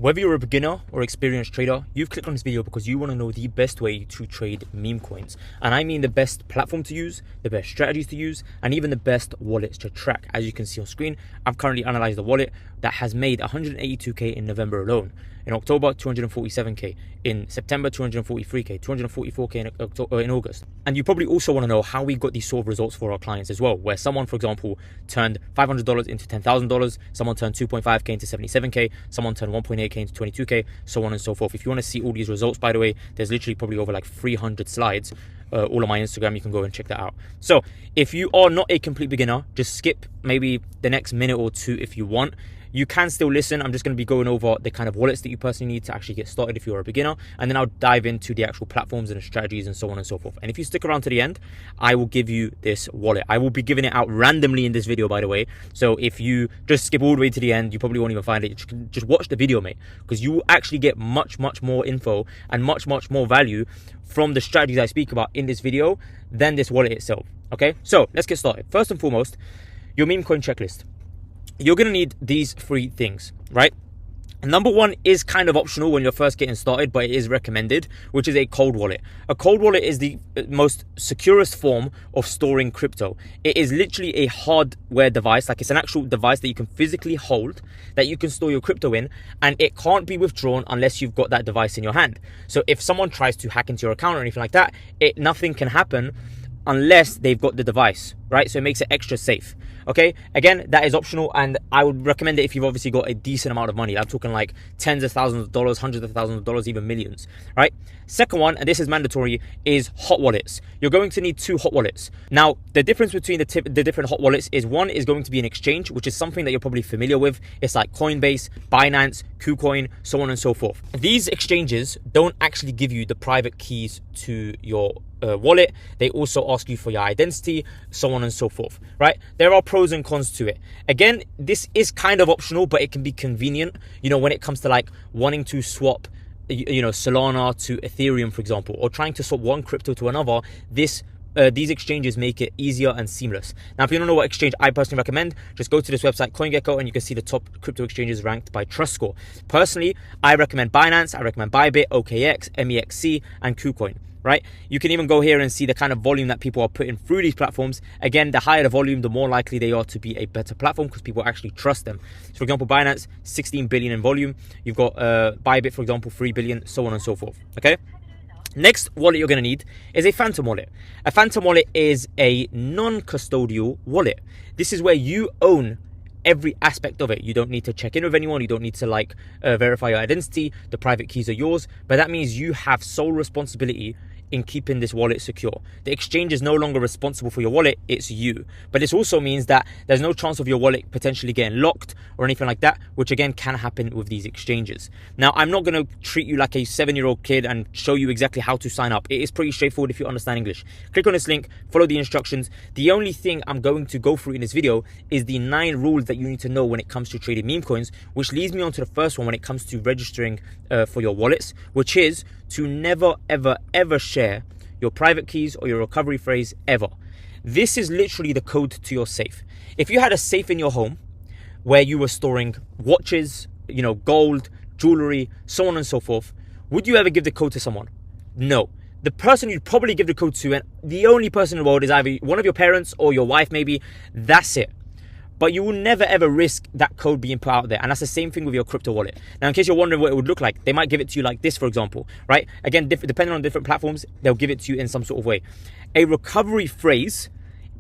Whether you're a beginner or experienced trader, you've clicked on this video because you want to know the best way to trade meme coins. And I mean the best platform to use, the best strategies to use, and even the best wallets to track. As you can see on screen, I've currently analyzed a wallet that has made 182k in November alone. In October, 247k. In September, 243k, 244k in August. And you probably also want to know how we got these sort of results for our clients as well, where someone, for example, turned $500 into $10,000, someone turned 2.5k into 77k, someone turned 1.8k into 22k, so on and so forth. If you want to see all these results, by the way, there's literally probably over like 300 slides all on my Instagram. You can go and check that out. So if you are not a complete beginner, just skip maybe the next minute or two if you want. You can still listen. I'm just going to be going over the kind of wallets that you personally need to actually get started if you're a beginner, and then I'll dive into the actual platforms and the strategies and so on and so forth. And if you stick around to the end, I will give you this wallet. I will be giving it out randomly in this video, by the way. So if you just skip all the way to the end, you probably won't even find it. Just watch the video, mate, because you will actually get much more info and much more value from the strategies I speak about in this video than this wallet itself. Okay, so let's get started. First and foremost, your meme coin checklist. You're going to need these three things, right? Number one is kind of optional when you're first getting started, but it is recommended, which is a cold wallet. A cold wallet is the most securest form of storing crypto. It is literally a hardware device, like it's an actual device that you can physically hold, that you can store your crypto in, and it can't be withdrawn unless you've got that device in your hand. So if someone tries to hack into your account or anything like that, nothing can happen unless they've got the device, right? So it makes it extra safe. Okay, again, that is optional, and I would recommend it if you've obviously got a decent amount of money. I'm talking like tens of thousands of dollars, hundreds of thousands of dollars, even millions, right? Second one, and this is mandatory, is hot wallets. You're going to need two hot wallets. Now, the difference between the different hot wallets is one is going to be an exchange, which is something that you're probably familiar with. It's like Coinbase, Binance, KuCoin, so on and so forth. These exchanges don't actually give you the private keys to your wallet. They also ask you for your identity, so on and so forth, right? There are pros and cons to it. Again, this is kind of optional, but it can be convenient, when it comes to like wanting to swap Solana to Ethereum, for example, or trying to swap one crypto to another. These exchanges make it easier and seamless. Now, if you don't know what exchange I personally recommend, just go to this website, CoinGecko, and you can see the top crypto exchanges ranked by trust score. Personally, I recommend Binance, I recommend Bybit, OKX, MEXC, and KuCoin. Right? You can even go here and see the kind of volume that people are putting through these platforms. Again, the higher the volume, the more likely they are to be a better platform because people actually trust them. So for example, Binance, 16 billion in volume. You've got Bybit, for example, 3 billion, so on and so forth. Okay? Next wallet you're going to need is a phantom wallet. A phantom wallet is a non-custodial wallet. This is where you own every aspect of it. You don't need to check in with anyone. You don't need to verify your identity. The private keys are yours, but that means you have sole responsibility in keeping this wallet secure. The exchange is no longer responsible for your wallet, it's you. But this also means that there's no chance of your wallet potentially getting locked or anything like that, which again can happen with these exchanges. Now, I'm not going to treat you like a 7-year-old kid and show you exactly how to sign up. It is pretty straightforward if you understand English. Click on this link, follow the instructions. The only thing I'm going to go through in this video is the 9 rules that you need to know when it comes to trading meme coins, which leads me on to the first one when it comes to registering for your wallets, which is to never, ever share your private keys or your recovery phrase ever. This is literally the code to your safe. If you had a safe in your home where you were storing watches, gold, jewelry, so on and so forth, would you ever give the code to someone? No. The person you'd probably give the code to, and the only person in the world, is either one of your parents or your wife maybe. That's it. But you will never ever risk that code being put out there. And that's the same thing with your crypto wallet. Now, in case you're wondering what it would look like, they might give it to you like this, for example, right? Again, depending on different platforms, they'll give it to you in some sort of way. A recovery phrase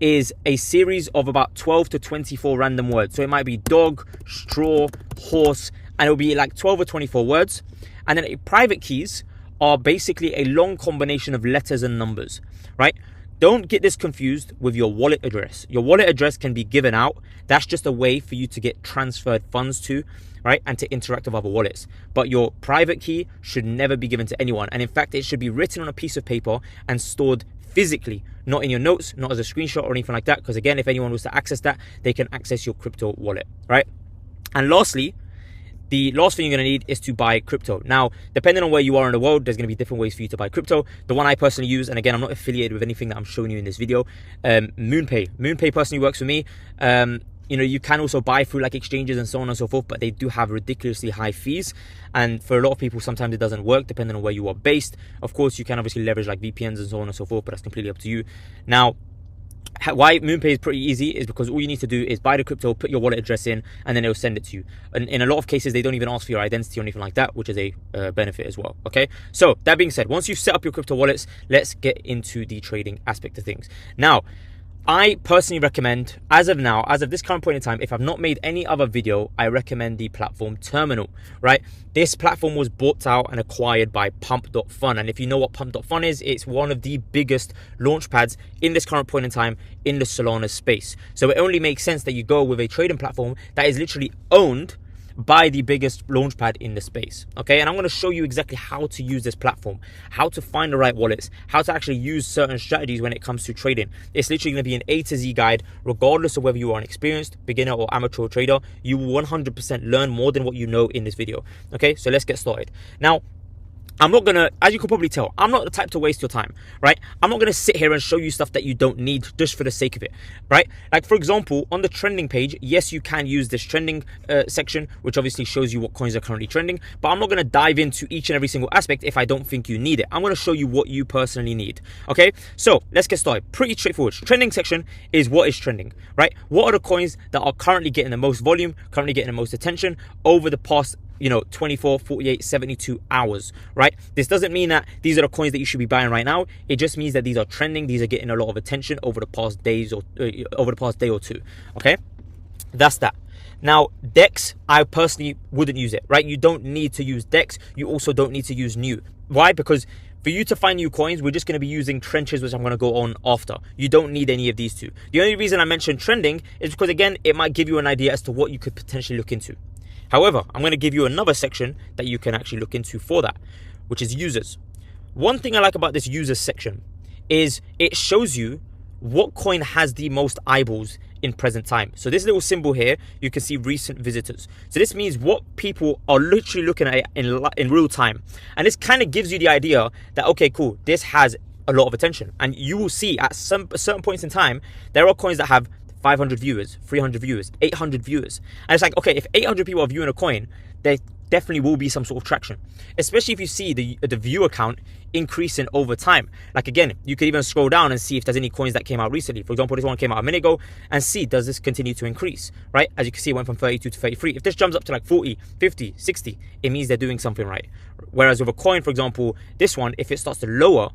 is a series of about 12 to 24 random words. So it might be dog, straw, horse, and it'll be like 12 or 24 words. And then private keys are basically a long combination of letters and numbers, right? Don't get this confused with your wallet address. Your wallet address can be given out. That's just a way for you to get transferred funds to, right? And to interact with other wallets. But your private key should never be given to anyone. And in fact, it should be written on a piece of paper and stored physically, not in your notes, not as a screenshot or anything like that. Because again, if anyone was to access that, they can access your crypto wallet, right? And lastly, the last thing you're going to need is to buy crypto. Now, depending on where you are in the world, there's going to be different ways for you to buy crypto. The one I personally use, and again, I'm not affiliated with anything that I'm showing you in this video, MoonPay. MoonPay personally works for me. You know, you can also buy through like exchanges and so on and so forth, but they do have ridiculously high fees. And for a lot of people, sometimes it doesn't work depending on where you are based. Of course, you can obviously leverage like VPNs and so on and so forth, but that's completely up to you. Now, why MoonPay is pretty easy is because all you need to do is buy the crypto, put your wallet address in, and then it'll send it to you. And in a lot of cases, they don't even ask for your identity or anything like that, which is a benefit as well. Okay, so that being said, once you've set up your crypto wallets, let's get into the trading aspect of things. Now, I personally recommend, as of now, as of this current point in time, if I've not made any other video, I recommend the platform Terminal, right? This platform was bought out and acquired by Pump.Fun. And if you know what Pump.Fun is, it's one of the biggest launch pads in this current point in time in the Solana space. So it only makes sense that you go with a trading platform that is literally owned by the biggest launchpad in the space. Okay, and I'm going to show you exactly how to use this platform, how to find the right wallets, how to actually use certain strategies when it comes to trading. It's literally going to be an A to Z guide, regardless of whether you are an experienced beginner or amateur trader. You will 100% learn more than what you know in this video. Okay, so let's get started. Now, I'm not gonna, as you can probably tell, I'm not the type to waste your time, right? I'm not gonna sit here and show you stuff that you don't need just for the sake of it, right? Like, for example, on the trending page, yes, you can use this trending section, which obviously shows you what coins are currently trending, but I'm not gonna dive into each and every single aspect if I don't think you need it. I'm gonna show you what you personally need, okay? So let's get started. Pretty straightforward. Trending section is what is trending, right? What are the coins that are currently getting the most volume, currently getting the most attention over the past 24, 48, 72 hours, right? This doesn't mean that these are the coins that you should be buying right now. It just means that these are trending. These are getting a lot of attention over the past days or over the past day or two, okay? That's that. Now, DEX, I personally wouldn't use it, right? You don't need to use DEX. You also don't need to use new. Why? Because for you to find new coins, we're just going to be using trenches, which I'm going to go on after. You don't need any of these two. The only reason I mentioned trending is because, again, it might give you an idea as to what you could potentially look into. However, I'm going to give you another section that you can actually look into for that, which is users. One thing I like about this users section is it shows you what coin has the most eyeballs in present time. So this little symbol here, you can see recent visitors. So this means what people are literally looking at in real time. And this kind of gives you the idea that, okay, cool, this has a lot of attention. And you will see at some certain points in time, there are coins that have 500 viewers, 300 viewers, 800 viewers. And it's like, okay, if 800 people are viewing a coin, there definitely will be some sort of traction, especially if you see the viewer count increasing over time. Like, again, you could even scroll down and see if there's any coins that came out recently. For example, this one came out a minute ago, and see, does this continue to increase, right? As you can see, it went from 32 to 33. If this jumps up to like 40, 50, 60, it means they're doing something right. Whereas with a coin, for example, this one, if it starts to lower,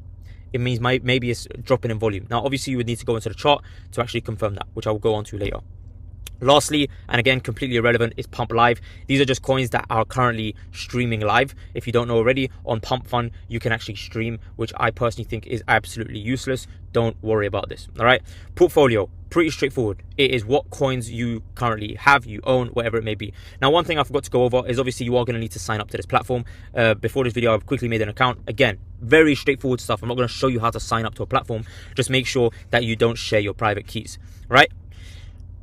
it means maybe it's dropping in volume. Now, obviously, you would need to go into the chart to actually confirm that, which I will go on to later. Lastly, and again, completely irrelevant, is Pump Live. These are just coins that are currently streaming live. If you don't know already, on Pump Fun, you can actually stream, which I personally think is absolutely useless. Don't worry about this, all right? Portfolio, pretty straightforward. It is what coins you currently have, you own, whatever it may be. Now, one thing I forgot to go over is obviously you are going to need to sign up to this platform. Before this video, I've quickly made an account. Again, very straightforward stuff. I'm not going to show you how to sign up to a platform. Just make sure that you don't share your private keys, right?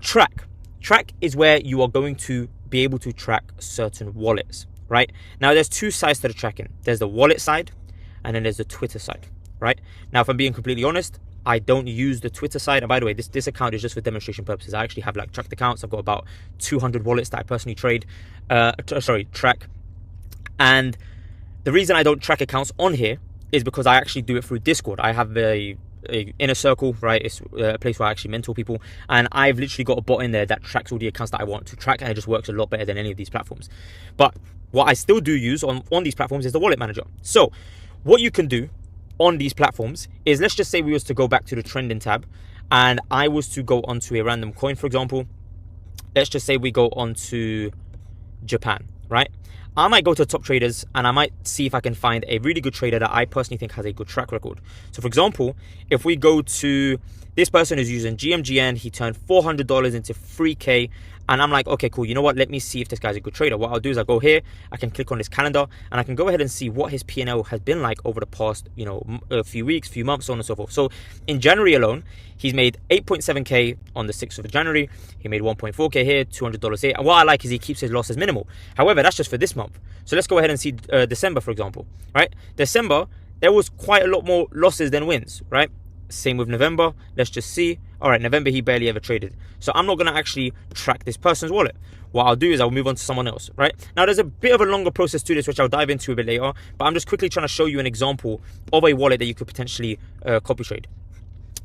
Track. Track is where you are going to be able to track certain wallets, right? Now, there's two sides to the tracking. There's the wallet side, and then there's the Twitter side, right? Now, if I'm being completely honest, I don't use the Twitter side. And by the way, this account is just for demonstration purposes. I actually have like tracked accounts. I've got about 200 wallets that I personally track. And the reason I don't track accounts on here is because I actually do it through Discord. I have a inner circle, right? It's a place where I actually mentor people, and I've literally got a bot in there that tracks all the accounts that I want to track, and it just works a lot better than any of these platforms. But what I still do use on these platforms is the wallet manager. So what you can do on these platforms is, let's just say we was to go back to the trending tab and I was to go onto a random coin, for example. Let's just say we go onto Japan, right? I might go to top traders and I might see if I can find a really good trader that I personally think has a good track record. So for example, if we go to this person who's using GMGN, he turned $400 into 3K. And I'm like, okay, cool. You know what? Let me see if this guy's a good trader. What I'll do is I'll go here. I can click on his calendar and I can go ahead and see what his P&L has been like over the past, a few weeks, few months, so on and so forth. So in January alone, he's made 8.7K on the 6th of January. He made 1.4K here, $200 here. And what I like is he keeps his losses minimal. However, that's just for this month. So let's go ahead and see December, for example, right? December, there was quite a lot more losses than wins, right? Same with November. Let's just see. all right, November, he barely ever traded. So I'm not going to actually track this person's wallet. What I'll do is I'll move on to someone else, right? Now, there's a bit of a longer process to this, which I'll dive into a bit later, but I'm just quickly trying to show you an example of a wallet that you could potentially copy trade.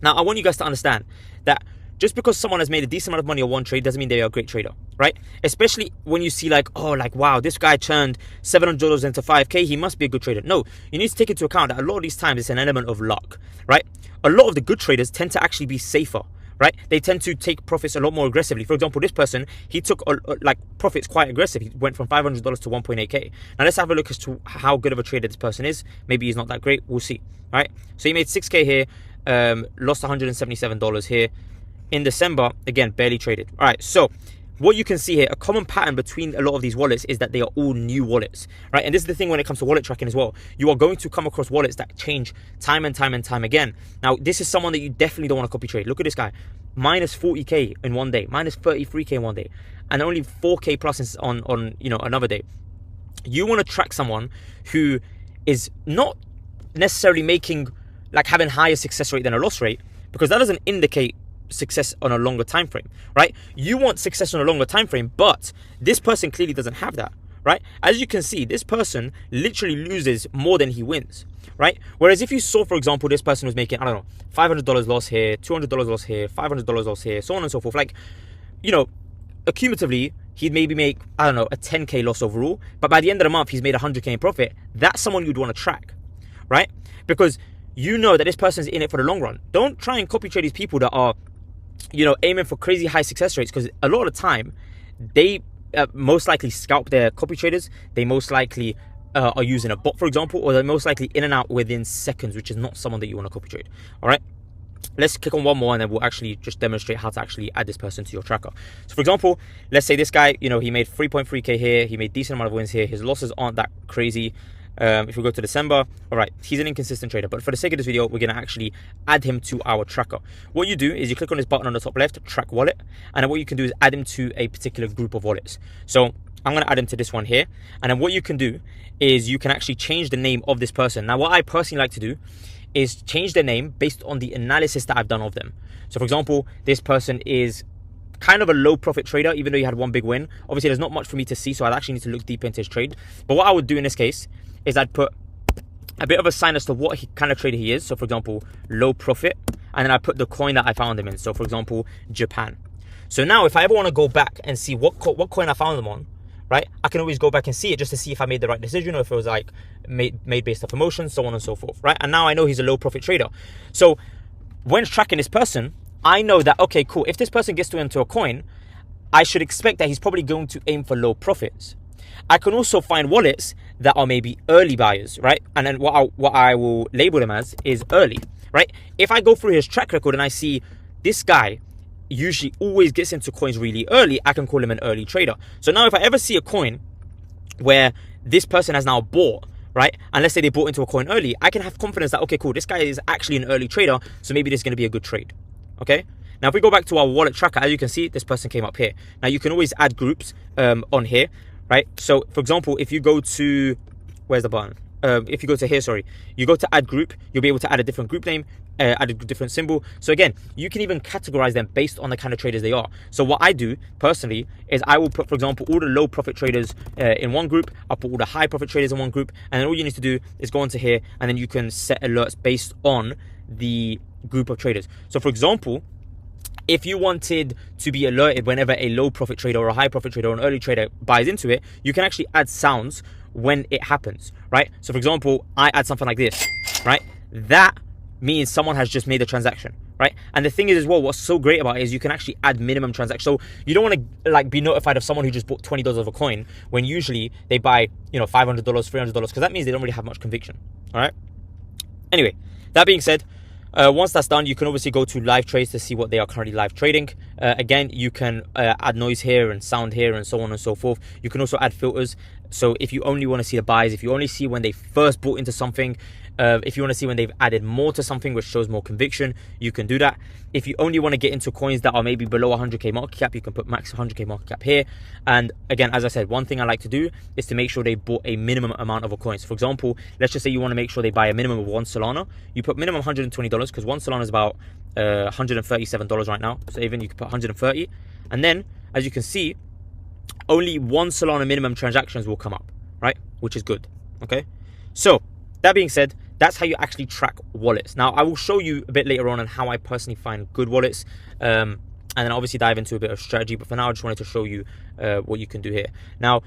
Now, I want you guys to understand that just because someone has made a decent amount of money on one trade doesn't mean they are a great trader, right? Especially when you see like, oh, like, wow, this guy turned $700 into 5K, he must be a good trader. No, you need to take into account that a lot of these times it's an element of luck, right? A lot of the good traders tend to actually be safer, right? They tend to take profits a lot more aggressively. For example, this person, he took like profits quite aggressive. He went from $500 to 1.8K. Now let's have a look as to how good of a trader this person is. Maybe he's not that great. We'll see, right? So he made 6K here, lost $177 here. In December, again, barely traded. All right, so what you can see here, a common pattern between a lot of these wallets is that they are all new wallets, right? And this is the thing when it comes to wallet tracking as well. You are going to come across wallets that change time and time and time again. Now, this is someone that you definitely don't want to copy trade. Look at this guy, minus 40K in one day, minus 33K in one day, and only 4K plus on you know, another day. You want to track someone who is not necessarily making, like, having higher success rate than a loss rate, because that doesn't indicate success on a longer time frame, right? You want success on a longer time frame, but this person clearly doesn't have that, right? As you can see, this person literally loses more than he wins, right? Whereas if you saw, for example, this person was making, I don't know, $500 loss here, $200 loss here, $500 loss here, so on and so forth, like, you know, accumulatively, he'd maybe make, I don't know, a 10K loss overall, but by the end of the month, he's made 100K in profit. That's someone you'd want to track, right? Because you know that this person's in it for the long run. Don't try and copy trade these people that are, you know, aiming for crazy high success rates, because a lot of the time they most likely scalp their copy traders. They most likely are using a bot, for example, or they're most likely in and out within seconds, which is not someone that you want to copy trade. All right, let's click on one more and then we'll actually just demonstrate how to actually add this person to your tracker. So for example, let's say this guy, you know, he made 3.3K here, he made decent amount of wins here, his losses aren't that crazy. If we go to December, all right, he's an inconsistent trader, but for the sake of this video, we're going to actually add him to our tracker. What you do is you click on this button on the top left, track wallet, and then what you can do is add him to a particular group of wallets. So I'm going to add him to this one here, and then what you can do is you can actually change the name of this person. Now, what I personally like to do is change their name based on the analysis that I've done of them. So for example, this person is kind of a low profit trader, even though he had one big win. Obviously, there's not much for me to see, so I'd actually need to look deeper into his trade. But what I would do in this case is I'd put a bit of a sign as to what kind of trader he is. So for example, low profit, and then I put the coin that I found him in. So for example, Japan. So now if I ever want to go back and see what coin I found them on, right, I can always go back and see it just to see if I made the right decision or if it was like made based off emotions, so on and so forth, right? And now I know he's a low profit trader. So when tracking this person, I know that, okay, cool, if this person gets into a coin, I should expect that he's probably going to aim for low profits. I can also find wallets that are maybe early buyers, right? And then what I will label them as is early, right? If I go through his track record and I see this guy usually always gets into coins really early, I can call him an early trader. So now if I ever see a coin where this person has now bought, right, and let's say they bought into a coin early, I can have confidence that, okay, cool, this guy is actually an early trader, so maybe this is going to be a good trade, okay? Now, if we go back to our wallet tracker, as you can see, this person came up here. Now, you can always add groups on here, right? So, for example, if you go to, where's the button? If you go to here, sorry, you go to add group, you'll be able to add a different group name, add a different symbol. So again, you can even categorize them based on the kind of traders they are. So what I do personally is I will put, for example, all the low profit traders in one group. I'll put all the high profit traders in one group. And then all you need to do is go into here and then you can set alerts based on the group of traders. So for example, if you wanted to be alerted whenever a low profit trader or a high profit trader or an early trader buys into it, you can actually add sounds when it happens, right? So for example, I add something like this, right? That means someone has just made a transaction, right? And the thing is as well, what's so great about it is you can actually add minimum transactions. So you don't want to like be notified of someone who just bought $20 of a coin when usually they buy, you know, $500, $300, because that means they don't really have much conviction, all right? Anyway, that being said, once that's done, you can obviously go to live trades to see what they are currently live trading. Again, you can add noise here and sound here and so on and so forth. You can also add filters. So if you only want to see the buys, if you only see when they first bought into something, if you want to see when they've added more to something which shows more conviction, you can do that. If you only want to get into coins that are maybe below 100k market cap, you can put max 100k market cap here. And again, as I said, one thing I like to do is to make sure they bought a minimum amount of a coin. So for example, let's just say you want to make sure they buy a minimum of one Solana. You put minimum $120 because one Solana is about $137 right now. So even you can put 130, and then as you can see, only one Solana minimum transactions will come up, right? Which is good. Okay. So that being said, that's how you actually track wallets. Now I will show you a bit later on how I personally find good wallets, and then obviously dive into a bit of strategy. But for now, I just wanted to show you what you can do here. Now,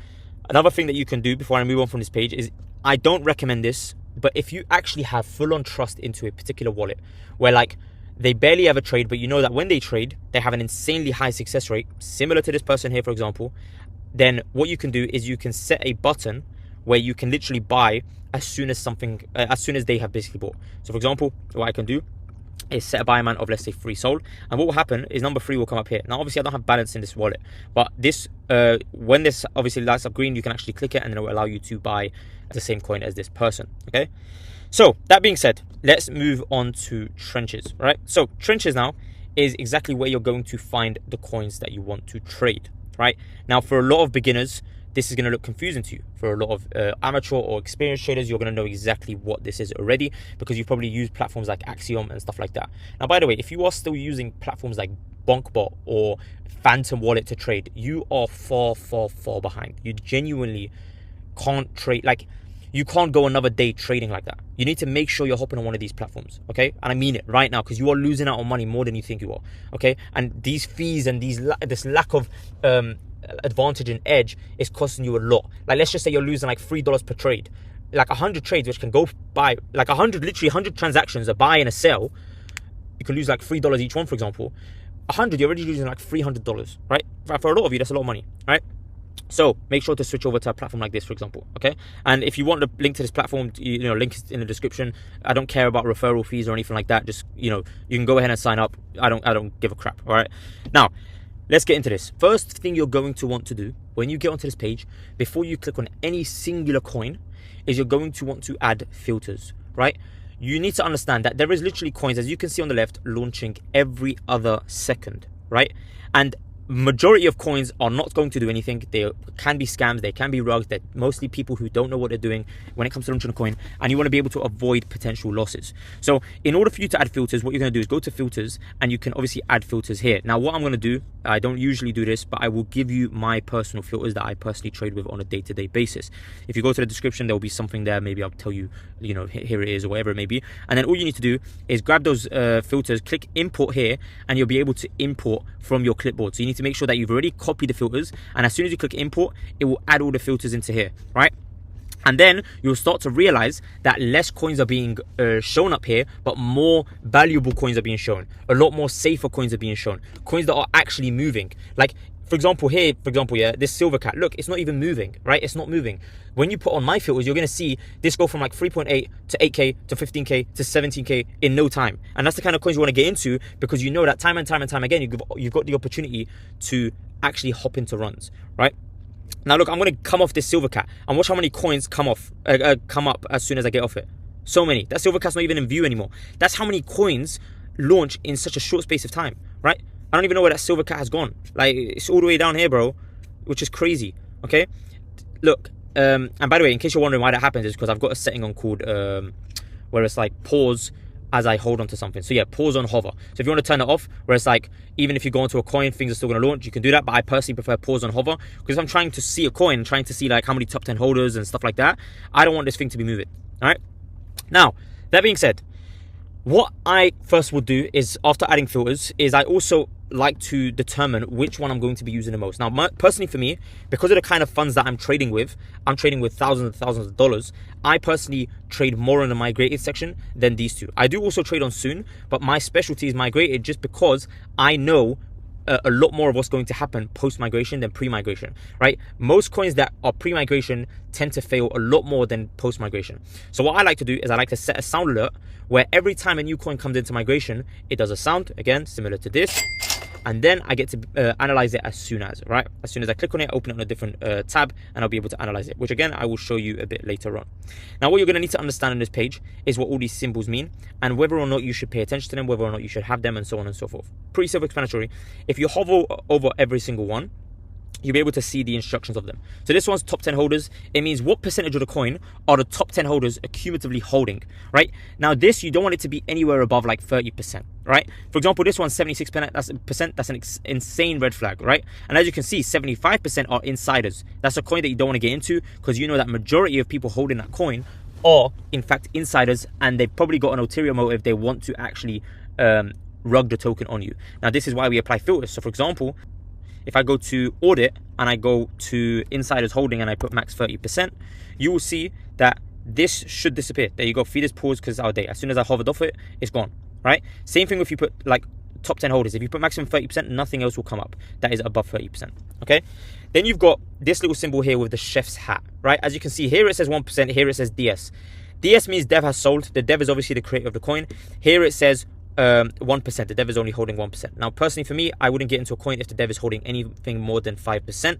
another thing that you can do before I move on from this page is, I don't recommend this, but if you actually have full-on trust into a particular wallet, where like they barely ever trade, but you know that when they trade, they have an insanely high success rate, similar to this person here, for example, then what you can do is you can set a button where you can literally buy as soon as they have basically bought. So for example, what I can do is set a buy amount of, let's say, 3 SOL, and what will happen is number 3 will come up here. Now obviously I don't have balance in this wallet, but this when this obviously lights up green, you can actually click it and then it will allow you to buy the same coin as this person. Okay, so that being said, let's move on to trenches. Right, so trenches now is exactly where you're going to find the coins that you want to trade. Right, now for a lot of beginners, this is going to look confusing to you. For a lot of amateur or experienced traders, you're going to know exactly what this is already, because you've probably used platforms like Axiom and stuff like that. Now, by the way, if you are still using platforms like Bonkbot or Phantom Wallet to trade, you are far, far, far behind. You genuinely can't trade, like, you can't go another day trading like that. You need to make sure you're hopping on one of these platforms, okay? And I mean it right now, because you are losing out on money more than you think you are, okay? And these fees and this lack of advantage and edge is costing you a lot. Like, let's just say you're losing like $3 per trade. Like 100 trades, which can go by like 100 transactions, a buy and a sell, you can lose like $3 each one, for example. 100, you're already losing like $300, right? For a lot of you, that's a lot of money, right? So make sure to switch over to a platform like this, for example, okay? And if you want the link to this platform, link is in the description. I don't care about referral fees or anything like that. Just, you can go ahead and sign up. I don't give a crap, all right? Now, let's get into this. First thing you're going to want to do when you get onto this page, before you click on any singular coin, is you're going to want to add filters, right? You need to understand that there is literally coins, as you can see on the left, launching every other second, right? And majority of coins are not going to do anything. They can be scams, they can be rugs. They're mostly people who don't know what they're doing when it comes to launching a coin, and you want to be able to avoid potential losses. So in order for you to add filters, what you're going to do is go to filters, and you can obviously add filters here. Now what I'm going to do, I don't usually do this, but I will give you my personal filters that I personally trade with on a day-to-day basis. If you go to the description, there will be something there. Maybe I'll tell you, here it is, or whatever it may be. And then all you need to do is grab those filters, click import here, and you'll be able to import from your clipboard. So you need to make sure that you've already copied the filters, and as soon as you click import, it will add all the filters into here, right? And then you'll start to realize that less coins are being shown up here, but more valuable coins are being shown. A lot more safer coins are being shown. Coins that are actually moving. Like, for example, yeah, this silver cat, look, it's not even moving, right? It's not moving. When you put on my filters, you're going to see this go from like 3.8 to 8K to 15K to 17K in no time. And that's the kind of coins you want to get into, because you know that time and time and time again, you've got the opportunity to actually hop into runs, right? Now look, I'm going to come off this silver cat and watch how many coins come up as soon as I get off it. So many. That silver cat's not even in view anymore. That's how many coins launch in such a short space of time, right? I don't even know where that silver cat has gone. Like, it's all the way down here, bro, which is crazy, okay? Look, and by the way, in case you're wondering why that happens, is because I've got a setting on called, where it's like pause as I hold onto something. So yeah, pause on hover. So if you want to turn it off, where it's like, even if you go onto a coin, things are still going to launch, you can do that. But I personally prefer pause on hover, because if I'm trying to see a coin, trying to see like how many top 10 holders and stuff like that, I don't want this thing to be moving, all right? Now, that being said, what I first will do is, after adding filters, is I also like to determine which one I'm going to be using the most. Now, personally for me, because of the kind of funds that I'm trading with thousands and thousands of dollars. I personally trade more in the migrated section than these two. I do also trade on Soon, but my specialty is migrated, just because I know a lot more of what's going to happen post-migration than pre-migration, right? Most coins that are pre-migration tend to fail a lot more than post-migration. So what I like to do is I like to set a sound alert where every time a new coin comes into migration, it does a sound, again, similar to this, and then I get to analyze it as soon as I click on it, open it on a different tab, and I'll be able to analyze it, which again, I will show you a bit later on. Now, what you're going to need to understand on this page is what all these symbols mean, and whether or not you should pay attention to them, whether or not you should have them, and so on and so forth. Pretty self-explanatory. If you hover over every single one, you'll be able to see the instructions of them. So this one's top 10 holders. It means what percentage of the coin are the top 10 holders accumulatively holding, right? Now this, you don't want it to be anywhere above like 30%, right? For example, this one's 76%, that's an insane red flag, right? And as you can see, 75% are insiders. That's a coin that you don't want to get into, because you know that majority of people holding that coin are in fact insiders, and they've probably got an ulterior motive. They want to actually rug the token on you. Now this is why we apply filters. So for example, if I go to audit and I go to insiders holding and I put max 30%, you will see that this should disappear. There you go, feed is paused because it's out of date. As soon as I hovered off it, it's gone, right? Same thing if you put like top 10 holders. If you put maximum 30%, nothing else will come up that is above 30%, okay? Then you've got this little symbol here with the chef's hat, right? As you can see here, it says 1%, here it says DS. DS means dev has sold. The dev is obviously the creator of the coin. Here it says 1%. The dev is only holding 1%. Now, personally for me, I wouldn't get into a coin if the dev is holding anything more than 5%,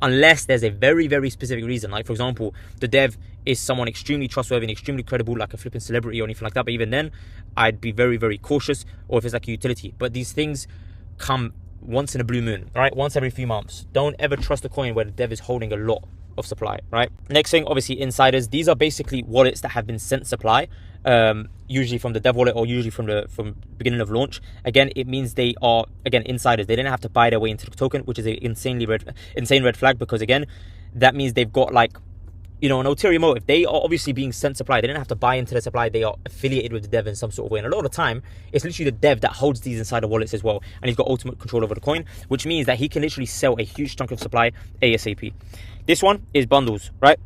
unless there's a very, very specific reason. Like, for example, the dev is someone extremely trustworthy and extremely credible, like a flipping celebrity or anything like that. But even then, I'd be very, very cautious, or if it's like a utility. But these things come once in a blue moon, right? Once every few months. Don't ever trust a coin where the dev is holding a lot of supply, right? Next thing, obviously, insiders. These are basically wallets that have been sent supply, usually from the dev wallet or usually from beginning of launch. Again, it means they are, again, insiders. They didn't have to buy their way into the token, which is an insane red flag, because again, that means they've got like, you know, an ulterior motive. They are obviously being sent supply. They didn't have to buy into the supply. They are affiliated with the dev in some sort of way. And a lot of the time, it's literally the dev that holds these insider wallets as well. And he's got ultimate control over the coin, which means that he can literally sell a huge chunk of supply ASAP. This one is bundles, right?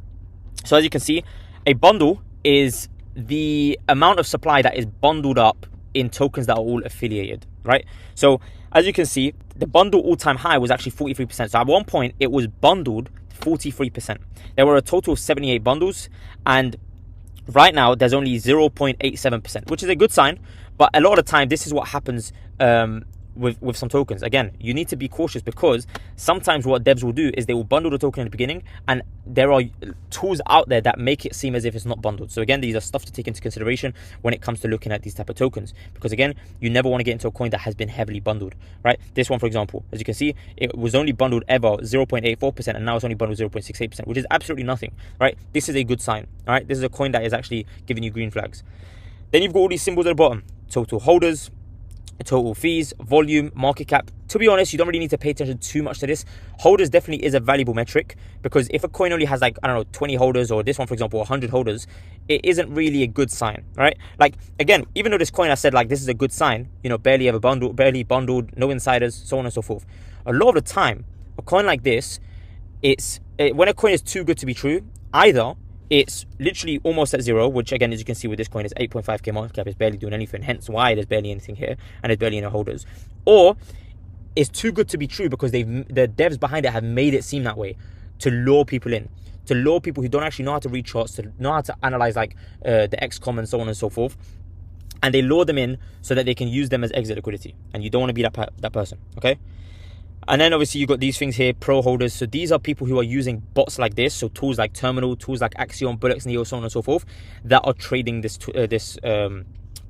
So as you can see, a bundle is the amount of supply that is bundled up in tokens that are all affiliated, right? So as you can see, the bundle all-time high was actually 43%. So at one point, it was bundled 43%. There were a total of 78 bundles, and right now there's only 0.87%, which is a good sign. But a lot of the time, this is what happens with some tokens. Again, you need to be cautious, because sometimes what devs will do is they will bundle the token in the beginning, and there are tools out there that make it seem as if it's not bundled. So again, these are stuff to take into consideration when it comes to looking at these type of tokens, because again, you never want to get into a coin that has been heavily bundled, right? This one, for example, as you can see, it was only bundled ever 0.84%, and now it's only bundled 0.68%, which is absolutely nothing, right? This is a good sign, all right? This is a coin that is actually giving you green flags. Then you've got all these symbols at the bottom: total holders, total fees, volume, market cap. To be honest, you don't really need to pay attention too much to this. Holders definitely is a valuable metric, because if a coin only has like, I don't know, 20 holders, or this one, for example, 100 holders, it isn't really a good sign, right? Like, again, even though this coin, I said like this is a good sign, you know, barely bundled, no insiders, so on and so forth. A lot of the time, a coin like this, when a coin is too good to be true, either it's literally almost at zero, which again, as you can see with this coin, is 8.5k market cap. It's barely doing anything, hence why there's barely anything here, and there's barely any holders. Or it's too good to be true, because the devs behind it have made it seem that way to lure people in, to lure people who don't actually know how to read charts, to know how to analyze like the XCOM and so on and so forth, and they lure them in so that they can use them as exit liquidity, and you don't want to be that person, okay? And then obviously you've got these things here, pro holders. So these are people who are using bots like this, so tools like Terminal, tools like Axiom, Bullets, Neo, so on and so forth, that are trading this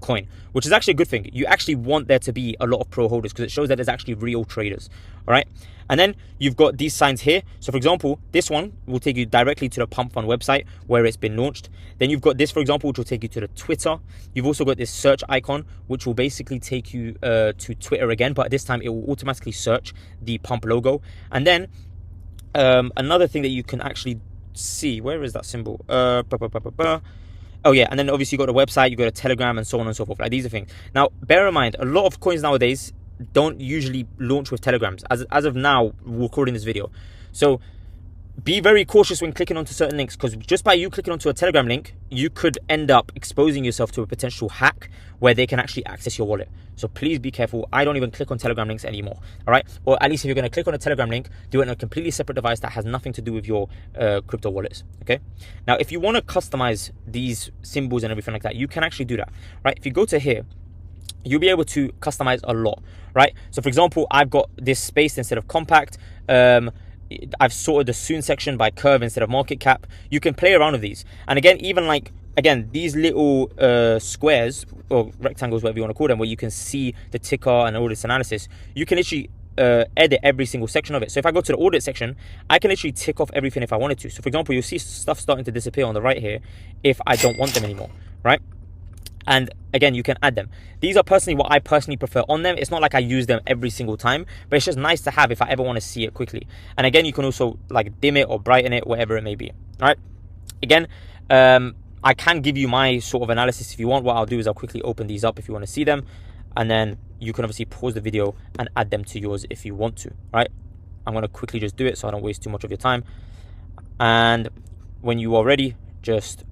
coin, which is actually a good thing. You actually want there to be a lot of pro holders, because it shows that there's actually real traders, all right? And then you've got these signs here. So for example, this one will take you directly to the Pump Fund website where it's been launched. Then you've got this, for example, which will take you to the Twitter. You've also got this search icon, which will basically take you to Twitter again, but this time it will automatically search the Pump logo. And then another thing that you can actually see, where is that symbol? Oh yeah, and then obviously you got a website, you got a Telegram, and so on and so forth. Like, these are things. Now, bear in mind, a lot of coins nowadays don't usually launch with Telegrams, as of now, recording this video. So be very cautious when clicking onto certain links, because just by you clicking onto a Telegram link, you could end up exposing yourself to a potential hack where they can actually access your wallet. So please be careful. I don't even click on Telegram links anymore, all right? Or at least if you're going to click on a Telegram link, do it on a completely separate device that has nothing to do with your crypto wallets, okay? Now, if you want to customize these symbols and everything like that, you can actually do that, right? If you go to here, you'll be able to customize a lot, right? So for example, I've got this space instead of compact. I've sorted the soon section by curve instead of market cap. You can play around with these. And again, even like, again, these little squares or rectangles, whatever you want to call them, where you can see the ticker and all this analysis, you can literally edit every single section of it. So if I go to the audit section, I can literally tick off everything if I wanted to. So for example, you'll see stuff starting to disappear on the right here if I don't want them anymore, right? And again, you can add them. These are personally what I personally prefer on them. It's not like I use them every single time, but it's just nice to have if I ever want to see it quickly. And again, you can also like dim it or brighten it, whatever it may be. All right. Again, I can give you my sort of analysis if you want. What I'll do is I'll quickly open these up if you want to see them. And then you can obviously pause the video and add them to yours if you want to. All right. I'm going to quickly just do it so I don't waste too much of your time. And when you are ready, just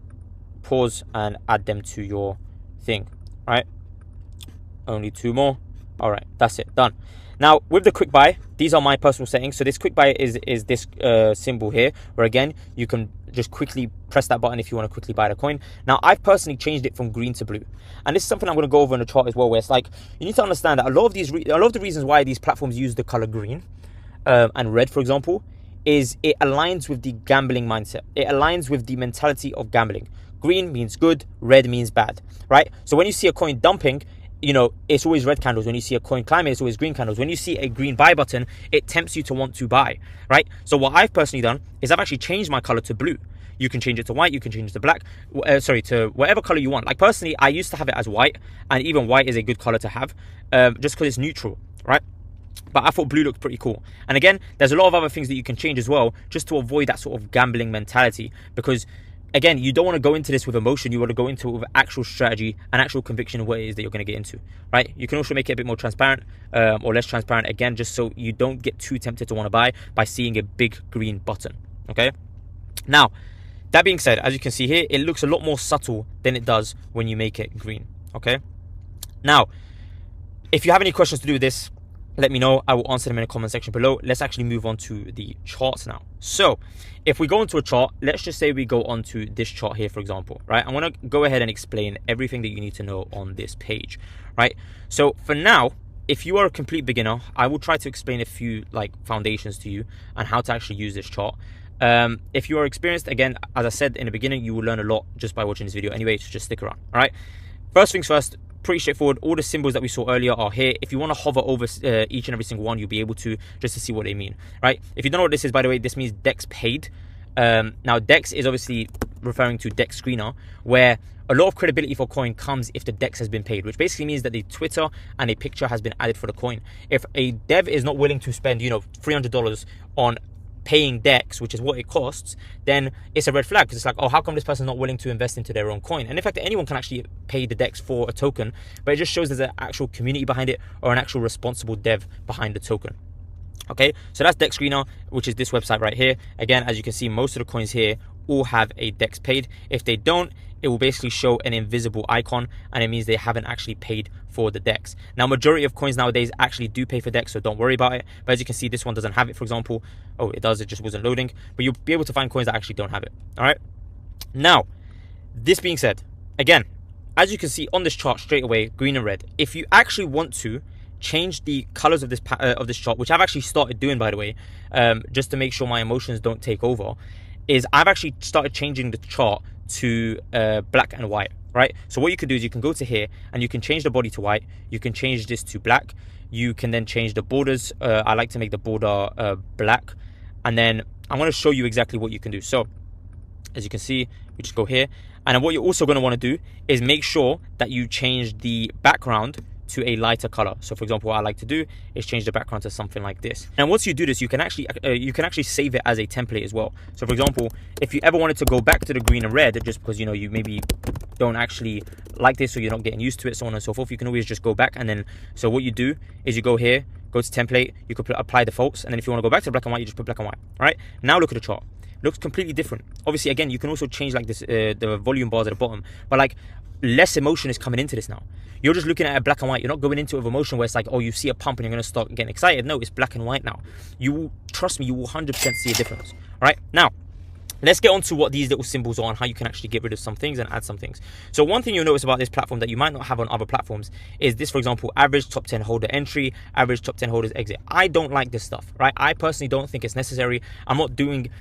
pause and add them to your thing. Right, only 2 more. All right, that's it, done. Now with the quick buy, these are my personal settings. So this quick buy is this symbol here, where again you can just quickly press that button if you want to quickly buy the coin. Now I've personally changed it from green to blue, and this is something I'm going to go over in the chart as well, where it's like you need to understand that a lot of the reasons why these platforms use the color green and red, for example, is it aligns with the gambling mindset. It aligns with the mentality of gambling. Green means good, red means bad, right? So when you see a coin dumping, you know, it's always red candles. When you see a coin climbing, it's always green candles. When you see a green buy button, it tempts you to want to buy, right? So what I've personally done is I've actually changed my color to blue. You can change it to white, you can change it to black, to whatever color you want. Like personally, I used to have it as white, and even white is a good color to have, just because it's neutral, right? But I thought blue looked pretty cool. And again, there's a lot of other things that you can change as well, just to avoid that sort of gambling mentality, because again, you don't want to go into this with emotion. You want to go into it with actual strategy and actual conviction of what it is that you're going to get into, right? You can also make it a bit more transparent or less transparent, again, just so you don't get too tempted to want to buy by seeing a big green button, okay? Now, that being said, as you can see here, it looks a lot more subtle than it does when you make it green, okay? Now, if you have any questions to do with this, let me know. I will answer them in the comment section below. Let's actually move on to the charts now. So if we go into a chart, let's just say we go onto this chart here, for example, right? I'm going to go ahead and explain everything that you need to know on this page, right? So for now, if you are a complete beginner, I will try to explain a few like foundations to you and how to actually use this chart. If you are experienced, again, as I said in the beginning, you will learn a lot just by watching this video anyway, so just stick around, all right? First things first, pretty straightforward. All the symbols that we saw earlier are here. If you want to hover over each and every single one, you'll be able to, just to see what they mean, right? If you don't know what this is, by the way, this means DEX paid. Now DEX is obviously referring to DEX screener, where a lot of credibility for coin comes if the DEX has been paid, which basically means that the Twitter and a picture has been added for the coin. If a dev is not willing to spend, you know, $300 on paying DEX, which is what it costs, then it's a red flag, because it's like, oh, how come this person's not willing to invest into their own coin? And in fact, anyone can actually pay the DEX for a token, but it just shows there's an actual community behind it or an actual responsible dev behind the token. Okay, so that's DEX Screener, which is this website right here. Again, as you can see, most of the coins here all have a DEX paid. If they don't, it will basically show an invisible icon, and it means they haven't actually paid for the DEX. Now, majority of coins nowadays actually do pay for DEX, so don't worry about it. But as you can see, this one doesn't have it, for example. Oh, it does, it just wasn't loading. But you'll be able to find coins that actually don't have it, all right? Now, this being said, again, as you can see on this chart straight away, green and red, if you actually want to change the colors of this chart, which I've actually started doing, by the way, just to make sure my emotions don't take over, is I've actually started changing the chart to black and white, right? So what you can do is you can go to here and you can change the body to white. You can change this to black. You can then change the borders. I like to make the border black, and then I'm going to show you exactly what you can do. So as you can see, we just go here, and then what you're also going to want to do is make sure that you change the background to a lighter color. So for example, what I like to do is change the background to something like this. And once you do this, you can actually save it as a template as well. So for example, if you ever wanted to go back to the green and red, just because, you know, you maybe don't actually like this or you're not getting used to it, so on and so forth, you can always just go back. And then, so what you do is you go here, go to template, you could apply defaults, and then if you want to go back to black and white, you just put black and white. All right, now look at the chart. Looks completely different. Obviously, again, you can also change like this, the volume bars at the bottom, but like less emotion is coming into this now. You're just looking at it black and white. You're not going into it with emotion where it's like, oh, you see a pump and you're going to start getting excited. No, it's black and white now. You will, trust me, you will 100% see a difference. All right, now let's get on to what these little symbols are and how you can actually get rid of some things and add some things. So one thing you'll notice about this platform that you might not have on other platforms is this, for example, average top 10 holder entry, average top 10 holders exit. I don't like this stuff, right? I personally don't think it's necessary. I'm not getting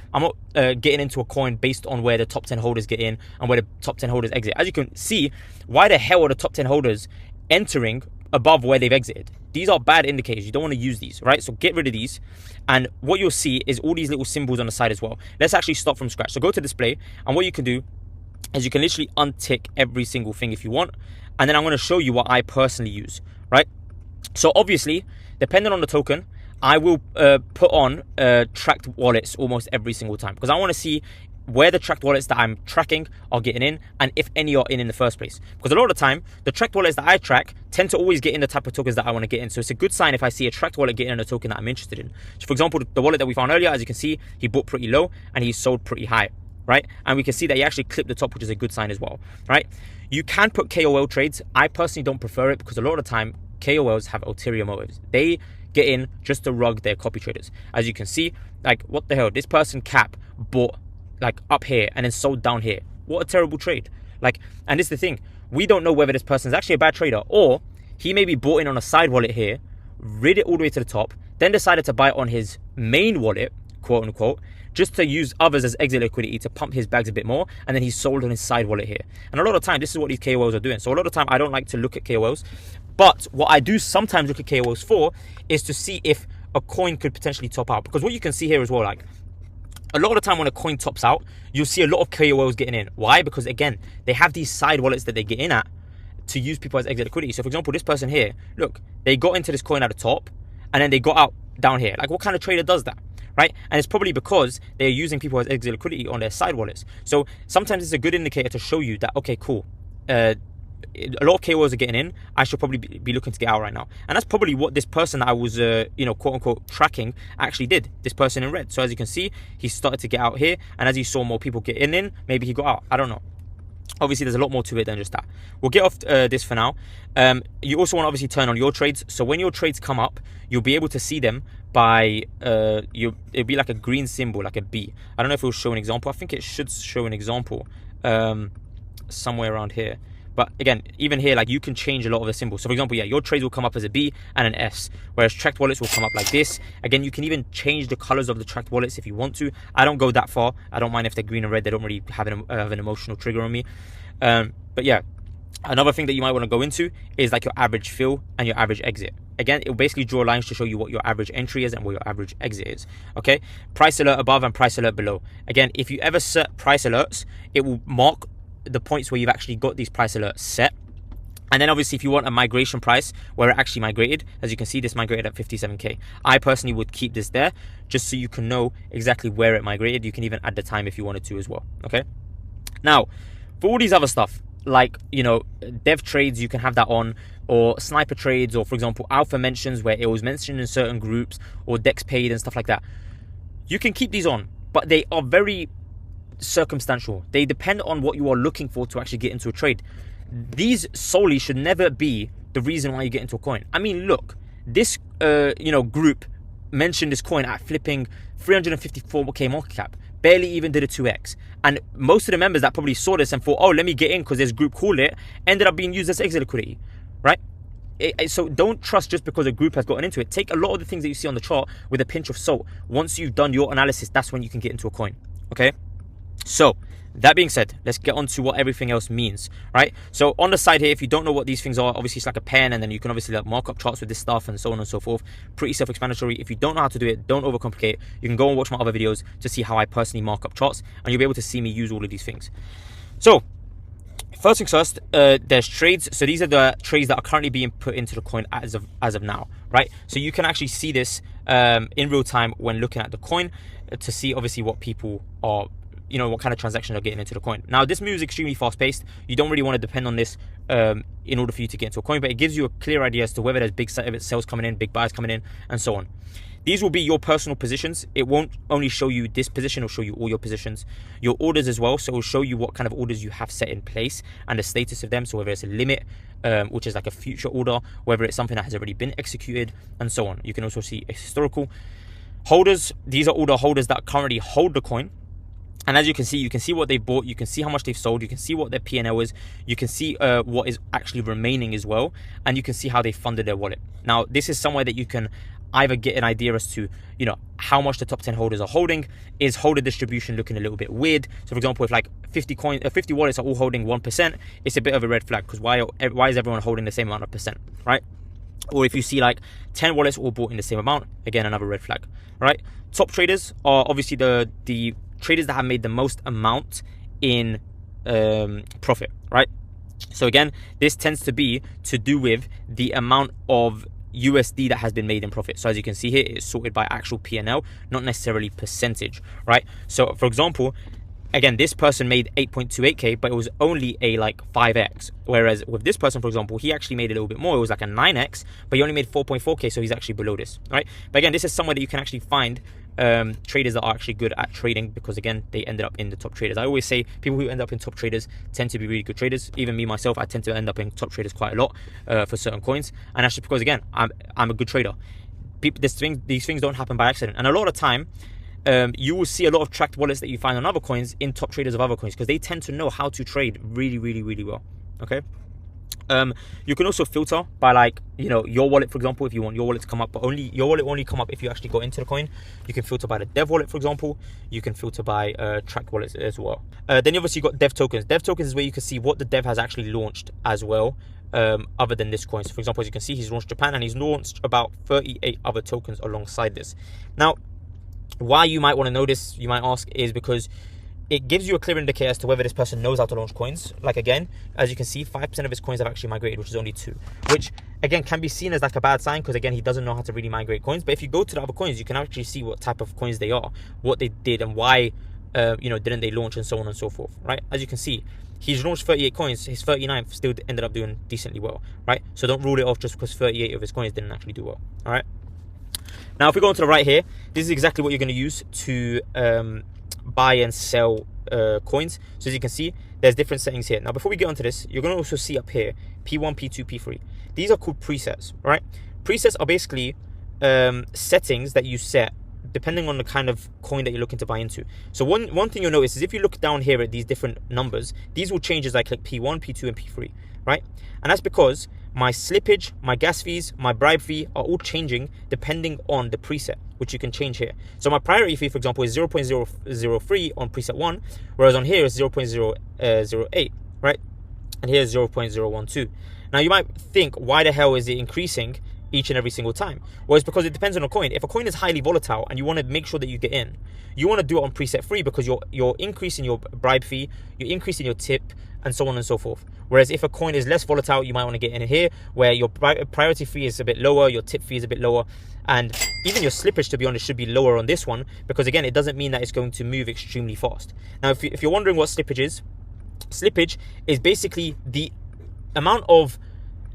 into a coin based on where the top 10 holders get in and where the top 10 holders exit. As you can see, why the hell are the top 10 holders entering above where they've exited. These are bad indicators. You don't want to use these, right? So get rid of these. And what you'll see is all these little symbols on the side as well. Let's actually start from scratch. So go to display, and what you can do is you can literally untick every single thing if you want. And then I'm going to show you what I personally use, right? So obviously, depending on the token, I will put on tracked wallets almost every single time, because I want to see where the tracked wallets that I'm tracking are getting in, and if any are in the first place. Because a lot of the time, the tracked wallets that I track tend to always get in the type of tokens that I want to get in. So it's a good sign if I see a tracked wallet getting in a token that I'm interested in. So for example, the wallet that we found earlier, as you can see, he bought pretty low and he sold pretty high, right? And we can see that he actually clipped the top, which is a good sign as well, right? You can put KOL trades. I personally don't prefer it, because a lot of the time, KOLs have ulterior motives. They get in just to rug their copy traders. As you can see, like, what the hell? This person cap bought like up here and then sold down here. What a terrible trade. Like, and this is the thing, we don't know whether this person is actually a bad trader, or he maybe bought in on a side wallet here, rid it all the way to the top, then decided to buy it on his main wallet, quote unquote, just to use others as exit liquidity to pump his bags a bit more, and then he sold on his side wallet here. And a lot of time, this is what these KOLs are doing. So a lot of time, I don't like to look at KOLs, but what I do sometimes look at KOLs for is to see if a coin could potentially top out. Because what you can see here as well, like, a lot of the time when a coin tops out, you'll see a lot of KOLs getting in. Why? Because again, they have these side wallets that they get in at to use people as exit liquidity. So for example, this person here, look, they got into this coin at the top and then they got out down here. Like, what kind of trader does that, right? And it's probably because they're using people as exit liquidity on their side wallets. So sometimes it's a good indicator to show you that, okay, cool, a lot of KOLs are getting in, I should probably be looking to get out right now. And that's probably what this person that I was, quote unquote, tracking actually did, this person in red. So as you can see, he started to get out here, and as he saw more people getting in, maybe he got out. I don't know. Obviously, there's a lot more to it than just that. We'll get off this for now. You also want to obviously turn on your trades. So when your trades come up, you'll be able to see them by, it'll be like a green symbol, like a B. I don't know if it will show an example. I think it should show an example somewhere around here. But again, even here, like, you can change a lot of the symbols. So for example, yeah, your trades will come up as a B and an S, whereas tracked wallets will come up like this. Again, you can even change the colors of the tracked wallets if you want to. I don't go that far. I don't mind if they're green and red. They don't really have an emotional trigger on me. But yeah, another thing that you might want to go into is like your average fill and your average exit. Again, it will basically draw lines to show you what your average entry is and what your average exit is. Okay, price alert above and price alert below. Again, if you ever set price alerts, it will mark the points where you've actually got these price alerts set. And then obviously, if you want a migration price where it actually migrated, as you can see, this migrated at 57k. I personally would keep this there just so you can know exactly where it migrated. You can even add the time if you wanted to as well. Okay, now for all these other stuff, like, dev trades, you can have that on, or sniper trades, or for example, alpha mentions where it was mentioned in certain groups, or dex paid and stuff like that. You can keep these on, but they are very circumstantial. They depend on what you are looking for to actually get into a trade. These solely should never be the reason why you get into a coin. I mean, look, this group mentioned this coin at flipping 354k market cap, barely even did a 2x, and most of the members that probably saw this and thought, oh, let me get in because this group called it, ended up being used as exit liquidity, right? So don't trust just because a group has gotten into it. Take a lot of the things that you see on the chart with a pinch of salt. Once you've done your analysis, that's when you can get into a coin. Okay, so that being said, let's get on to what everything else means, right? So on the side here, if you don't know what these things are, obviously it's like a pen, and then you can obviously like mark up charts with this stuff and so on and so forth. Pretty self-explanatory. If you don't know how to do it, don't overcomplicate. You can go and watch my other videos to see how I personally mark up charts, and you'll be able to see me use all of these things. So first things first, there's trades. So these are the trades that are currently being put into the coin as of now, right? So you can actually see this in real time when looking at the coin to see obviously what people are, what kind of transactions are getting into the coin. Now, this move is extremely fast-paced. You don't really want to depend on this in order for you to get into a coin, but it gives you a clear idea as to whether there's big sales coming in, big buys coming in, and so on. These will be your personal positions. It won't only show you this position, it'll show you all your positions, your orders as well. So it'll show you what kind of orders you have set in place and the status of them. So whether it's a limit, which is like a future order, whether it's something that has already been executed, and so on. You can also see historical holders. These are all the holders that currently hold the coin. And as you can see what they've bought, you can see how much they've sold, you can see what their P&L is, you can see what is actually remaining as well, and you can see how they funded their wallet. Now, this is somewhere that you can either get an idea as to, how much the top 10 holders are holding. Is holder distribution looking a little bit weird? So for example, if like 50 wallets are all holding 1%, it's a bit of a red flag, because why is everyone holding the same amount of percent, right? or if you see like 10 wallets all bought in the same amount, again, another red flag, right? Top traders are obviously the traders that have made the most amount in profit, right? So again, this tends to be to do with the amount of USD that has been made in profit. So as you can see here, it's sorted by actual P&L, not necessarily percentage, right? So for example, again, this person made 8.28k, but it was only a like 5x. Whereas with this person, for example, he actually made a little bit more. It was like a 9x, but he only made 4.4k, so he's actually below this, right? But again, this is somewhere that you can actually find traders that are actually good at trading, because again, they ended up in the top traders. I always say people who end up in top traders tend to be really good traders. Even me myself, I tend to end up in top traders quite a lot for certain coins, and that's just because again, I'm a good trader. These things don't happen by accident, and a lot of time you will see a lot of tracked wallets that you find on other coins in top traders of other coins, because they tend to know how to trade really, really, really well. Okay. You can also filter by, like, you know, your wallet, for example. If you want your wallet to come up, but only your wallet will only come up if you actually go into the coin. You can filter by the dev wallet, for example. You can filter by tracked wallets as well. Then obviously you got dev tokens. Dev tokens is where you can see what the dev has actually launched as well, other than this coin. So for example, as you can see, he's launched Japan, and he's launched about 38 other tokens alongside this. Now, why you might want to know this, you might ask, is because it gives you a clear indicator as to whether this person knows how to launch coins. Like again, as you can see, 5% of his coins have actually migrated, which is only 2, which again can be seen as like a bad sign, because again, he doesn't know how to really migrate coins. But if you go to the other coins, you can actually see what type of coins they are, what they did, and why you know, didn't they launch, and so on and so forth, right? As you can see, he's launched 38 coins, his 39th still ended up doing decently well, right? So don't rule it off just because 38 of his coins didn't actually do well. All right, now if we go on to the right here, this is exactly what you're going to use to buy and sell coins. So as you can see, there's different settings here. Now before we get onto this, you're going to also see up here P1, P2, P3. These are called presets, right? Presets are basically settings that you set depending on the kind of coin that you're looking to buy into. So one thing you'll notice is if you look down here at these different numbers, these will change as I click P1, P2, and P3, right? And that's because my slippage, my gas fees, my bribe fee are all changing depending on the preset, which you can change here. So my priority fee, for example, is 0.003 on preset 1, whereas on here is 0.008, right? And here is 0.012. Now you might think, why the hell is it increasing each and every single time? Well, it's because it depends on a coin. If a coin is highly volatile and you want to make sure that you get in, you want to do it on preset 3, because you're increasing your bribe fee, you're increasing your tip, and so on and so forth. Whereas if a coin is less volatile, you might want to get in here, where your priority fee is a bit lower, your tip fee is a bit lower, and even your slippage, to be honest, should be lower on this one, because again, it doesn't mean that it's going to move extremely fast. Now, if you're wondering what slippage is basically the amount of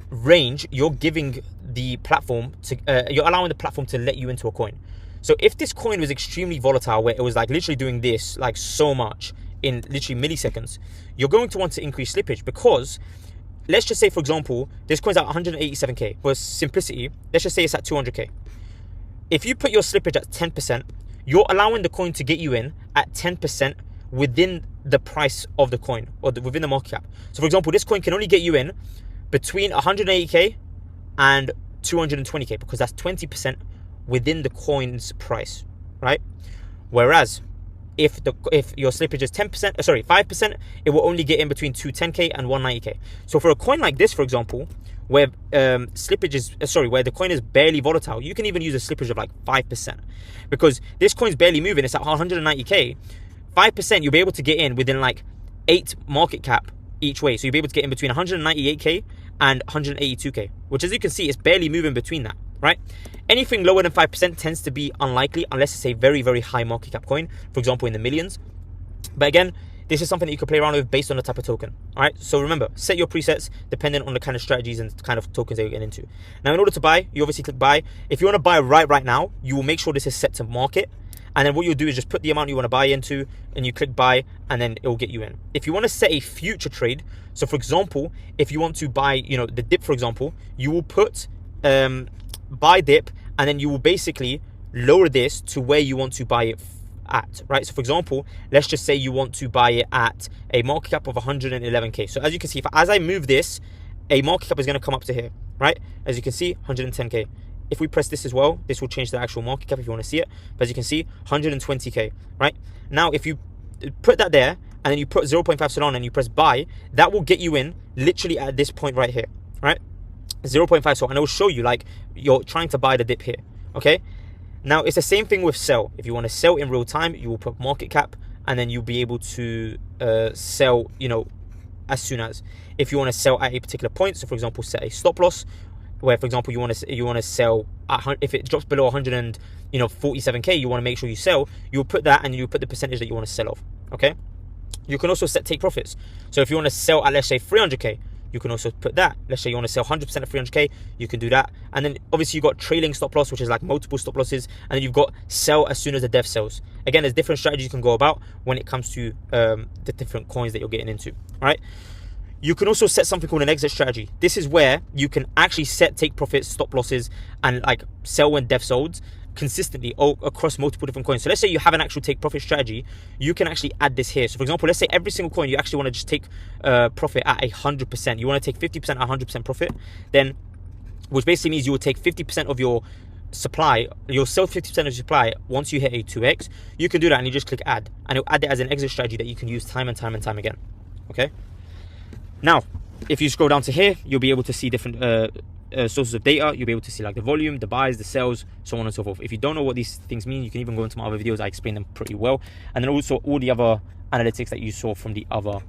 range you're giving the platform to, you're allowing the platform to let you into a coin. So if this coin was extremely volatile, where it was like literally doing this like so much in literally milliseconds, you're going to want to increase slippage, because let's just say, for example, this coin's at 187k. For simplicity, let's just say it's at 200k. If you put your slippage at 10%, you're allowing the coin to get you in at 10% within the price of the coin, or within the market cap. So for example, this coin can only get you in between 180k and 220k, because that's 20% within the coin's price, right? Whereas if your slippage is 5%, it will only get in between 210k and 190k. So for a coin like this, for example, where slippage is where the coin is barely volatile, you can even use a slippage of like 5%, because this coin's barely moving. It's at 190k. 5%, you'll be able to get in within like 8 market cap each way. So you'll be able to get in between 198k and 182k, which, as you can see, is barely moving between that, right? Anything lower than 5% tends to be unlikely, unless it's a very, very high market cap coin, for example, in the millions. But again, this is something that you can play around with based on the type of token. All right, so remember, set your presets dependent on the kind of strategies and kind of tokens that you're getting into. Now, in order to buy, you obviously click buy. If you want to buy right now, you will make sure this is set to market. And then what you'll do is just put the amount you want to buy into, and you click buy, and then it will get you in. If you want to set a future trade, so for example, if you want to buy, you know, the dip, for example, you will put buy dip, and then you will basically lower this to where you want to buy it at, right? So for example, let's just say you want to buy it at a market cap of 111k. So as you can see, as I move this, a market cap is going to come up to here, right? As you can see, 110k. If we press this as well, this will change the actual market cap if you want to see it. But as you can see, 120k, right? Now, if you put that there, and then you put 0.5 Solana and you press buy, that will get you in literally at this point right here, right? 0.5 SOL, and it will show you like you're trying to buy the dip here. Okay, now it's the same thing with sell. If you want to sell in real time, you will put market cap, and then you'll be able to sell, you know, as soon as. If you want to sell at a particular point, so for example, set a stop loss, where for example you want to sell at, if it drops below 147k, you want to make sure you sell. You'll put that, and you put the percentage that you want to sell off. Okay. You can also set take profits. So if you want to sell at, let's say, 300k, you can also put that. Let's say you want to sell 100% at 300k, you can do that. And then obviously you've got trailing stop loss, which is like multiple stop losses. And then you've got sell as soon as the dev sells. Again, there's different strategies you can go about when it comes to the different coins that you're getting into. All right. You can also set something called an exit strategy. This is where you can actually set take profits, stop losses, and like sell when dev sold consistently across multiple different coins. So let's say you have an actual take profit strategy, you can actually add this here. So for example, let's say every single coin you actually want to just take profit at 100%. You want to take 50% at 100% profit, then, which basically means you will take 50% of your supply, you'll sell 50% of your supply once you hit a 2x. You can do that, and you just click add, and it'll add it as an exit strategy that you can use time and time and time again. Okay. Now, if you scroll down to here, you'll be able to see different sources of data. You'll be able to see like the volume, the buys, the sells, so on and so forth. If you don't know what these things mean, you can even go into my other videos. I explain them pretty well. And then also all the other analytics that you saw from the other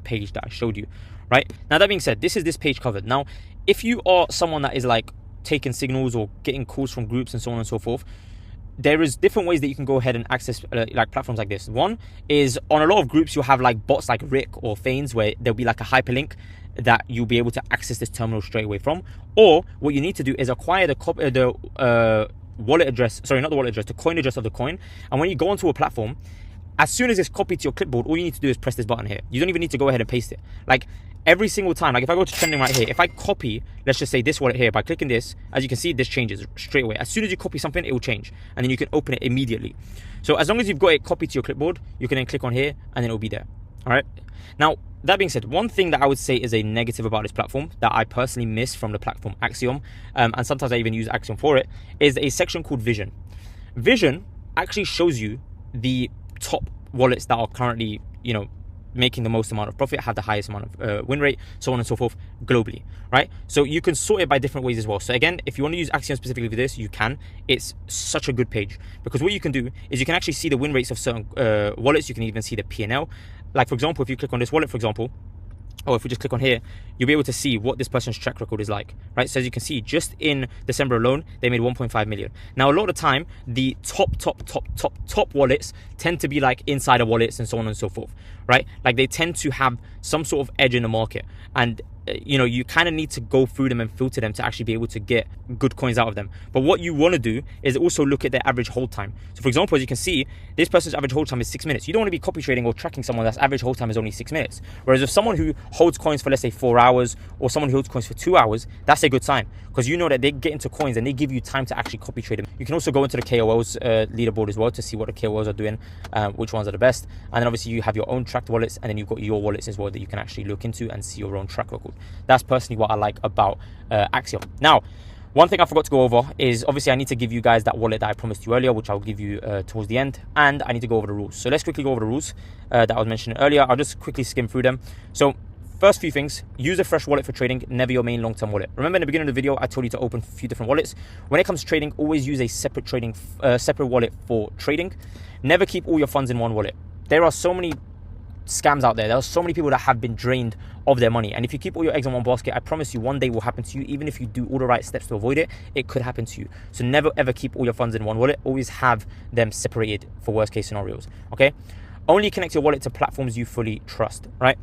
page that I showed you, right? Now, that being said, this is this page covered. Now, if you are someone that is like taking signals or getting calls from groups and so on and so forth, there is different ways that you can go ahead and access like platforms like this. One is on a lot of groups, you'll have like bots like Rick or Fanes, where there'll be like a hyperlink that you'll be able to access this terminal straight away from. Or what you need to do is acquire the wallet address, sorry, not the wallet address, the coin address of the coin. And when you go onto a platform, as soon as it's copied to your clipboard, all you need to do is press this button here. You don't even need to go ahead and paste it. Like every single time, like if I go to trending right here, if I copy, let's just say this wallet here, by clicking this, as you can see, this changes straight away. As soon as you copy something, it will change, and then you can open it immediately. So as long as you've got it copied to your clipboard, you can then click on here, and then it'll be there. All right. Now, that being said, one thing that I would say is a negative about this platform that I personally miss from the platform Axiom, and sometimes I even use Axiom for it, is a section called Vision. Vision actually shows you the top wallets that are currently, you know, making the most amount of profit, have the highest amount of win rate, so on and so forth globally, right? So you can sort it by different ways as well. So again, if you want to use Axiom specifically for this, you can. It's such a good page, because what you can do is you can actually see the win rates of certain wallets. You can even see the P&L. Like for example, if you click on this wallet, for example, or if we just click on here, you'll be able to see what this person's track record is like, right? So as you can see, just in December alone, they made 1.5 million. Now, a lot of the time, the top wallets tend to be like insider wallets and so on and so forth, right? Like they tend to have some sort of edge in the market, and you know, you kind of need to go through them and filter them to actually be able to get good coins out of them. But what you want to do is also look at their average hold time. So for example, as you can see, this person's average hold time is 6 minutes. You don't want to be copy trading or tracking someone that's average hold time is only 6 minutes. Whereas if someone who holds coins for, let's say, 4 hours, or someone who holds coins for 2 hours, that's a good sign, because you know that they get into coins and they give you time to actually copy trade them. You can also go into the KOLs leaderboard as well to see what the KOLs are doing, which ones are the best. And then obviously you have your own tracked wallets, and then you've got your wallets as well that you can actually look into and see your own track record. That's personally what I like about Axiom. Now, one thing I forgot to go over is obviously I need to give you guys that wallet that I promised you earlier, which I'll give you towards the end, and I need to go over the rules. So let's quickly go over the rules that I was mentioning earlier. I'll just quickly skim through them. So first few things: use a fresh wallet for trading, never your main long-term wallet. Remember in the beginning of the video, I told you to open a few different wallets. When it comes to trading, always use a separate wallet for trading. Never keep all your funds in one wallet. There are so many scams out there. There are so many people that have been drained of their money, and if you keep all your eggs in one basket, I promise you one day will happen to you. Even if you do all the right steps to avoid it, it could happen to you. So never ever keep all your funds in one wallet. Always have them separated for worst case scenarios. Okay, only connect your wallet to platforms you fully trust, right?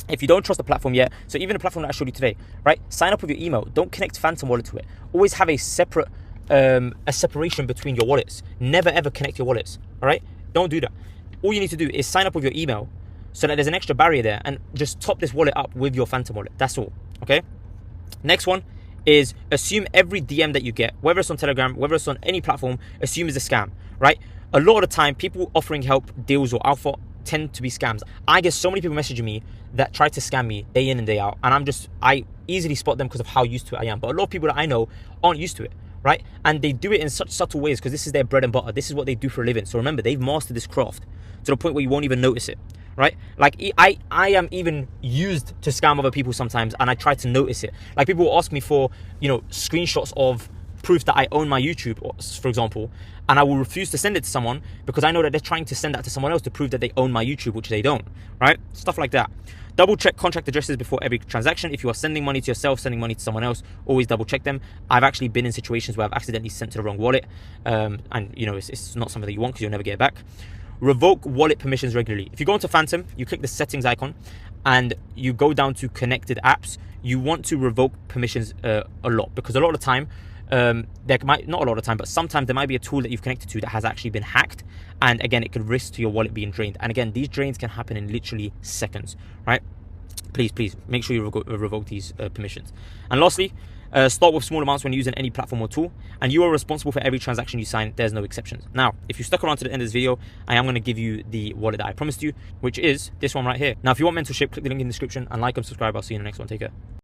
If you don't trust the platform yet, so even the platform that I showed you today, right, sign up with your email. Don't connect Phantom wallet to it. Always have a separate separation between your wallets. Never ever connect your wallets. All right, don't do that. All you need to do is sign up with your email, so that there's an extra barrier there, and just top this wallet up with your Phantom wallet. That's all, okay? Next one is assume every DM that you get, whether it's on Telegram, whether it's on any platform, assume it's a scam, right? A lot of the time, people offering help, deals, or alpha tend to be scams. I get so many people messaging me that try to scam me day in and day out, and I easily spot them because of how used to it I am. But a lot of people that I know aren't used to it, right? And they do it in such subtle ways because this is their bread and butter. This is what they do for a living. So remember, they've mastered this craft to the point where you won't even notice it, right? Like I am even used to scam other people sometimes, and I try to notice it. Like people will ask me for, you know, screenshots of proof that I own my YouTube, for example, and I will refuse to send it to someone because I know that they're trying to send that to someone else to prove that they own my YouTube, which they don't, right? Stuff like that. Double check contract addresses before every transaction. If you are sending money to yourself, sending money to someone else, always double check them. I've actually been in situations where I've accidentally sent to the wrong wallet, and you know, it's not something that you want because you'll never get it back. Revoke wallet permissions regularly. If you go into Phantom, you click the settings icon and you go down to connected apps. You want to revoke permissions a lot, because a lot of the time, there might, not a lot of time, but sometimes there might be a tool that you've connected to that has actually been hacked, and again, it could risk to your wallet being drained. And again, these drains can happen in literally seconds, right? Please make sure you revoke these permissions. And lastly, start with small amounts when using any platform or tool, and you are responsible for every transaction you sign. There's no exceptions. Now, if you stuck around to the end of this video, I am going to give you the wallet that I promised you, which is this one right here. Now, if you want mentorship, click the link in the description and like and subscribe. I'll see you in the next one. Take care.